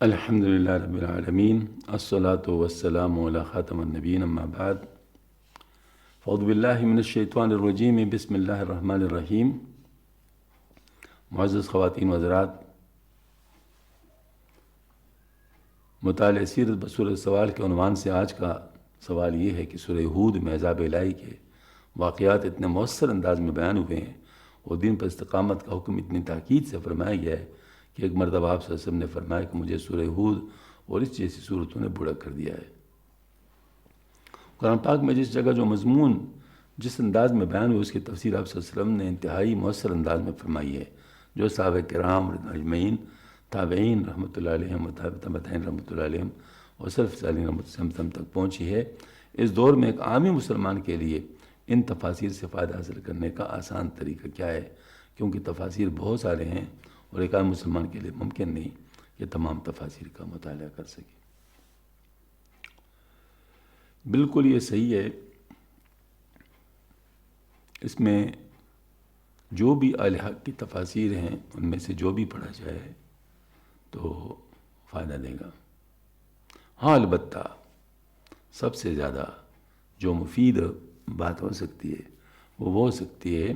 الحمد للہ رب العالمین الصلاۃ والسلام علی خاتم النبیین اما بعد فاعوذ باللہ من الشیطان الرجیم بسم اللہ الرحمن الرحیم۔ معزز خواتین و حضرات، مطالعہ سیرت بصورت سوال کے عنوان سے آج کا سوال یہ ہے کہ سورہ ہود میں عذاب الہی کے واقعات اتنے مؤثر انداز میں بیان ہوئے ہیں اور دین پر استقامت کا حکم اتنی تاکید سے فرمایا گیا ہے کہ ایک مرتبہ آپ صلی اللہ علیہ وسلم نے فرمایا کہ مجھے سورہ ہود اور اس جیسی صورتوں نے بوڑھا کر دیا ہے۔ قرآن پاک میں جس جگہ جو مضمون جس انداز میں بیان ہوئے اس کی تفسیر آپ صلی اللہ علیہ وسلم نے انتہائی مؤثر انداز میں فرمائی ہے، جو صحابہ کرام اجمعین، تابعین رحمۃ اللہ علیہم، تابعین رحمۃ اللہ علیہم اور سلف صالحین رحمۃ اللہ علیہم تک پہنچی ہے۔ اس دور میں ایک عامی مسلمان کے لیے ان تفاسیر سے فائدہ حاصل کرنے کا آسان طریقہ کیا ہے، کیونکہ تفاسیر بہت سارے ہیں اور ایک عام مسلمان کے لیے ممکن نہیں کہ تمام تفاسیر کا مطالعہ کر سکے۔ بالکل یہ صحیح ہے، اس میں جو بھی اہل حق کی تفاسیر ہیں ان میں سے جو بھی پڑھا جائے تو فائدہ دے گا۔ ہاں، البتہ سب سے زیادہ جو مفید بات ہو سکتی ہے وہ ہو سکتی ہے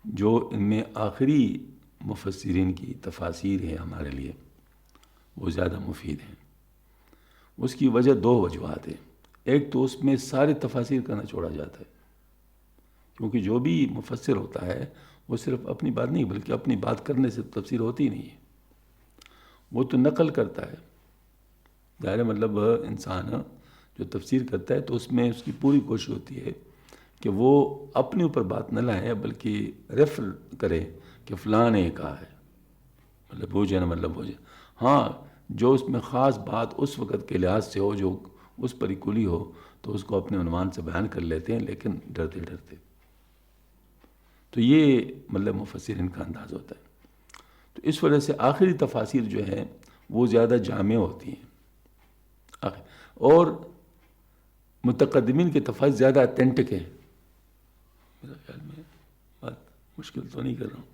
جو ان میں آخری مفسرین کی تفاسیر ہے ہمارے لیے، وہ زیادہ مفید ہیں۔ اس کی وجہ دو وجوہات ہیں۔ ایک تو اس میں سارے تفاسیر کرنا چھوڑا جاتا ہے، کیونکہ جو بھی مفسر ہوتا ہے وہ صرف اپنی بات نہیں بلکہ اپنی بات کرنے سے تفسیر ہوتی نہیں ہے، وہ تو نقل کرتا ہے۔ ظاہر مطلب انسان جو تفسیر کرتا ہے تو اس میں اس کی پوری کوشش ہوتی ہے کہ وہ اپنے اوپر بات نہ لائے بلکہ ریفر کرے کہ فلاں نے کہا ہے، مطلب وہ جو ہے نا، مطلب وہ جو ہاں جو اس میں خاص بات اس وقت کے لحاظ سے ہو، جو اس پر کلی ہو، تو اس کو اپنے عنوان سے بیان کر لیتے ہیں، لیکن ڈرتے ڈرتے۔ تو یہ مطلب مفسرین کا انداز ہوتا ہے۔ تو اس وجہ سے آخری تفاسیر جو ہیں وہ زیادہ جامع ہوتی ہیں، اور متقدمین کے تفاسیر زیادہ اتھینٹک ہیں۔ میرا خیال میں بات مشکل تو نہیں کر رہا ہوں؟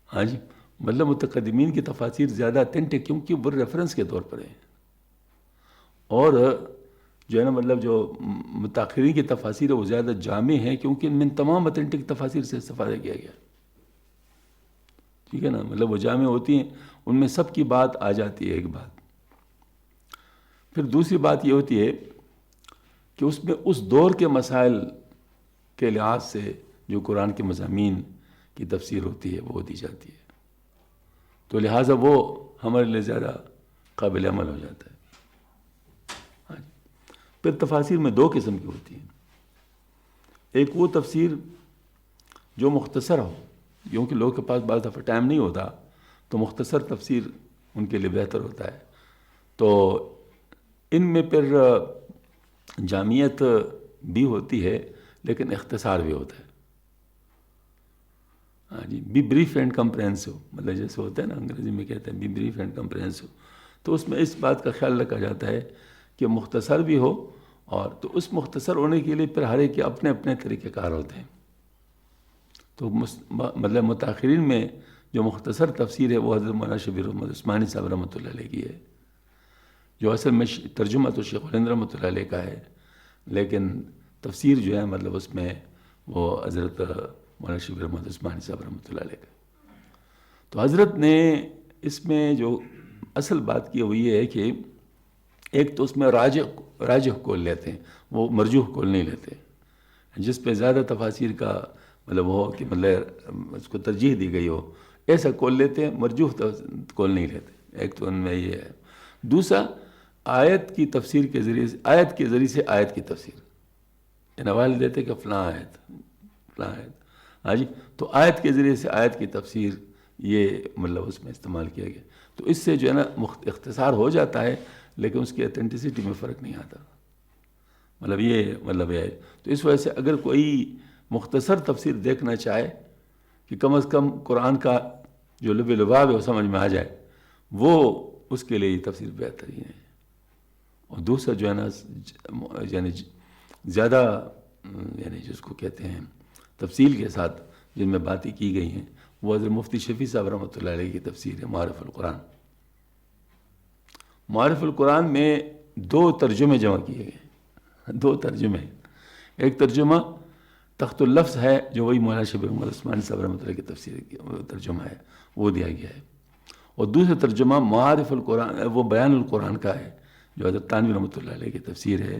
ہاں جی، مطلب متقدمین کی تفاسیر زیادہ اتھینٹک کیونکہ وہ ریفرنس کے طور پر ہیں، اور جو ہے نا مطلب جو متاخرین کی تفاسیر ہے وہ زیادہ جامع ہیں کیونکہ ان میں تمام اتھینٹک تفاسیر سے استفادہ کیا گیا۔ ٹھیک ہے نا، مطلب وہ جامع ہوتی ہیں، ان میں سب کی بات آ جاتی ہے۔ ایک بات پھر دوسری بات یہ ہوتی ہے کہ اس میں اس دور کے مسائل کے لحاظ سے جو قرآن کے مضامین کی تفسیر ہوتی ہے وہ دی جاتی ہے، تو لہٰذا وہ ہمارے لیے زیادہ قابل عمل ہو جاتا ہے۔ ہاں جی، پھر تفاسیر میں دو قسم کی ہوتی ہیں۔ ایک وہ تفسیر جو مختصر ہو، کیونکہ لوگوں کے پاس بعض دفعہ ٹائم نہیں ہوتا تو مختصر تفسیر ان کے لیے بہتر ہوتا ہے، تو ان میں پھر جامعیت بھی ہوتی ہے لیکن اختصار بھی ہوتا ہے۔ ہاں جی، بی بریف اینڈ کمپریہنسو، مطلب جیسے ہوتا ہے نا انگریزی میں کہتے ہیں بی بریف اینڈ کمپریہنسو، تو اس میں اس بات کا خیال رکھا جاتا ہے کہ مختصر بھی ہو، اور تو اس مختصر ہونے کے لیے پھر ہر ایک کے اپنے اپنے طریقہ کار ہوتے ہیں۔ تو مطلب متاخرین میں جو مختصر تفسیر ہے وہ حضرت مولانا شبیر احمد عثمانی صاحب رحمۃ اللہ علیہ کی ہے، جو اصل میں ترجمہ تو شیخ الہند رحمۃ اللہ علیہ کا ہے، لیکن تفسیر جو ہے مطلب اس میں وہ حضرت مولانا شبیر احمد عثمانی صاحب رحمۃ اللہ علیہ کا۔ تو حضرت نے اس میں جو اصل بات کی وہ یہ ہے کہ ایک تو اس میں راجح قول لیتے ہیں، وہ مرجوح قول نہیں لیتے، جس پہ زیادہ تفاسیر کا مطلب ہو کہ مطلب اس کو ترجیح دی گئی ہو، ایسا قول لیتے ہیں، مرجوح قول نہیں لیتے۔ ایک تو ان میں یہ ہے۔ دوسرا، آیت کی تفسیر کے ذریعے سے، آیت کے ذریعے سے آیت کی تفسیر، ان حوالے دیتے کہ فلاں آیت فلاں آیت، ہاں جی، تو آیت کے ذریعے سے آیت کی تفسیر، یہ مطلب اس میں استعمال کیا گیا۔ تو اس سے جو ہے نا اختصار ہو جاتا ہے لیکن اس کی اتھینٹسٹی میں فرق نہیں آتا، مطلب یہ مطلب ہے۔ تو اس وجہ سے اگر کوئی مختصر تفسیر دیکھنا چاہے کہ کم از کم قرآن کا جو لب لباب ہے وہ سمجھ میں آ جائے، وہ اس کے لیے یہ تفسیر بہترین ہے۔ اور دوسرا جو ہے نا یعنی زیادہ یعنی جس کو کہتے ہیں تفصیل کے ساتھ جن میں باتیں کی گئی ہیں، وہ حضرت مفتی شفیع صاحب رحمۃ اللہ علیہ کی تفسیر ہے معارف القرآن۔ معارف القرآن میں 2 ترجمے جمع کیے گئے، 2 ترجمے۔ ایک ترجمہ تخت اللفظ ہے جو وہی مولانا شبیر محمد عثمانی صاحب رحمۃ اللہ کی تفسیر کی ترجمہ ہے، وہ دیا گیا ہے۔ اور دوسرا ترجمہ معارف القرآن، وہ بیان القرآن کا ہے جو حضرت تھانوی رحمۃ اللہ علیہ کی تفسیر ہے،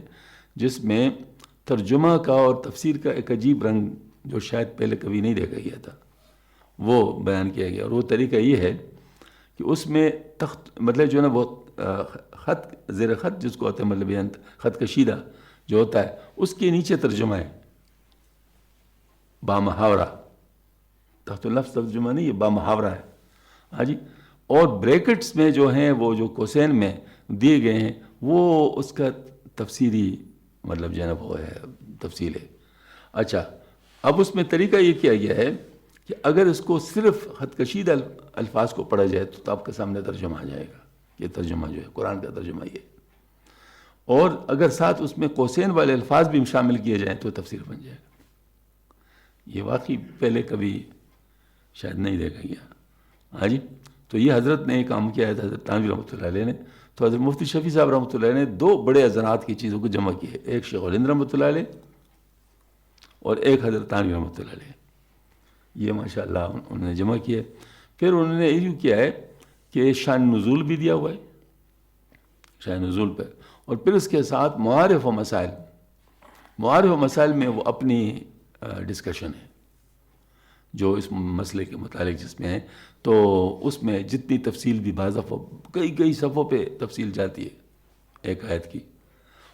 جس میں ترجمہ کا اور تفسیر کا ایک عجیب رنگ جو شاید پہلے کبھی نہیں دیکھا گیا تھا وہ بیان کیا گیا۔ اور وہ طریقہ یہ ہے کہ اس میں تخت مطلب جو ہے نا وہ خط زیر خط جس کو ہوتا ہے، مطلب خط کشیدہ جو ہوتا ہے اس کے نیچے ترجمہ ہے بامحاورہ، تحت اللفظ ترجمہ نہیں، یہ بامحاورہ ہے، ہاں جی۔ اور بریکٹس میں جو ہیں وہ جو کوسین میں دیے گئے ہیں وہ اس کا تفسیری مطلب جو ہے نا وہ ہے تفصیل ہے۔ اچھا، اب اس میں طریقہ یہ کیا گیا ہے کہ اگر اس کو صرف خط کشیدہ الفاظ کو پڑھا جائے تو آپ کے سامنے ترجمہ آ جائے گا، یہ ترجمہ جو ہے قرآن کا ترجمہ یہ، اور اگر ساتھ اس میں کوسین والے الفاظ بھی شامل کیے جائیں تو تفسیر بن جائے گا۔ یہ واقعی پہلے کبھی شاید نہیں دیکھا گیا، ہاں جی۔ تو یہ حضرت نے کام کیا ہے، حضرت تھانوی رحمۃ اللہ علیہ نے۔ تو حضرت مفتی شفیع صاحب رحمۃ اللہ علیہ نے 2 بڑے حضرات کی چیزوں کو جمع کیے، ایک شیخ الہند رحمۃ اللہ علیہ اور ایک حضرت تھانوی رحمۃ اللہ علیہ، یہ ماشاء اللہ انہوں نے جمع کیے۔ پھر انہوں نے یہ کیا ہے کہ شان نزول بھی دیا ہوا ہے، شان نزول پہ، اور پھر اس کے ساتھ معارف و مسائل، معارف و مسائل میں وہ اپنی ڈسکشن ہے جو اس مسئلے کے متعلق جس میں ہے، تو اس میں جتنی تفصیل بھی بعض دفعہ کئی صفحوں پہ تفصیل جاتی ہے ایک آیت کی،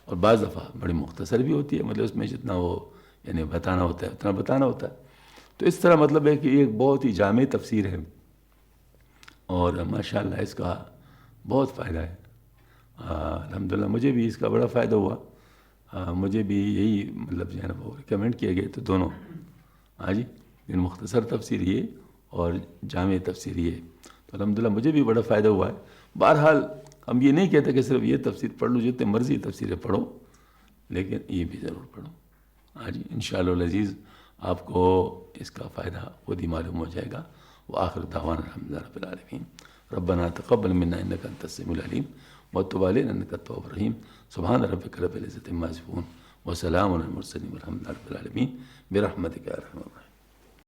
اور بعض دفعہ بڑی مختصر بھی ہوتی ہے، مطلب اس میں جتنا وہ یعنی بتانا ہوتا ہے اتنا بتانا ہوتا ہے۔ تو اس طرح مطلب ہے کہ یہ ایک بہت ہی جامع تفسیر ہے، اور ماشاءاللہ اس کا بہت فائدہ ہے۔ الحمدللہ مجھے بھی اس کا بڑا فائدہ ہوا، مجھے بھی یہی مطلب جو ہے نا وہ ریکمینڈ کیے گئے تو دونوں، ہاں جی، مختصر تفسیر یہ اور جامع تفسیر یہ، تو الحمدللہ مجھے بھی بڑا فائدہ ہوا ہے۔ بہرحال ہم یہ نہیں کہتے کہ صرف یہ تفسیر پڑھ لو، جتنے مرضی تفسیریں پڑھو، لیکن یہ بھی ضرور پڑھو، ہاں جی۔ انشاءاللہ العزیز آپ کو اس کا فائدہ خود ہی معلوم ہو جائے گا۔ وآخر دعوانا الحمدللہ رب العالمین، ربنا تقبل منا انک انت السمیع العلیم وتب علینا انک التواب الرحیم، سبحان ربک رب العزۃ عما یصفون وسلام علی المرسلین والحمد للہ رب العالمین برحمتک یا ارحم الراحمین۔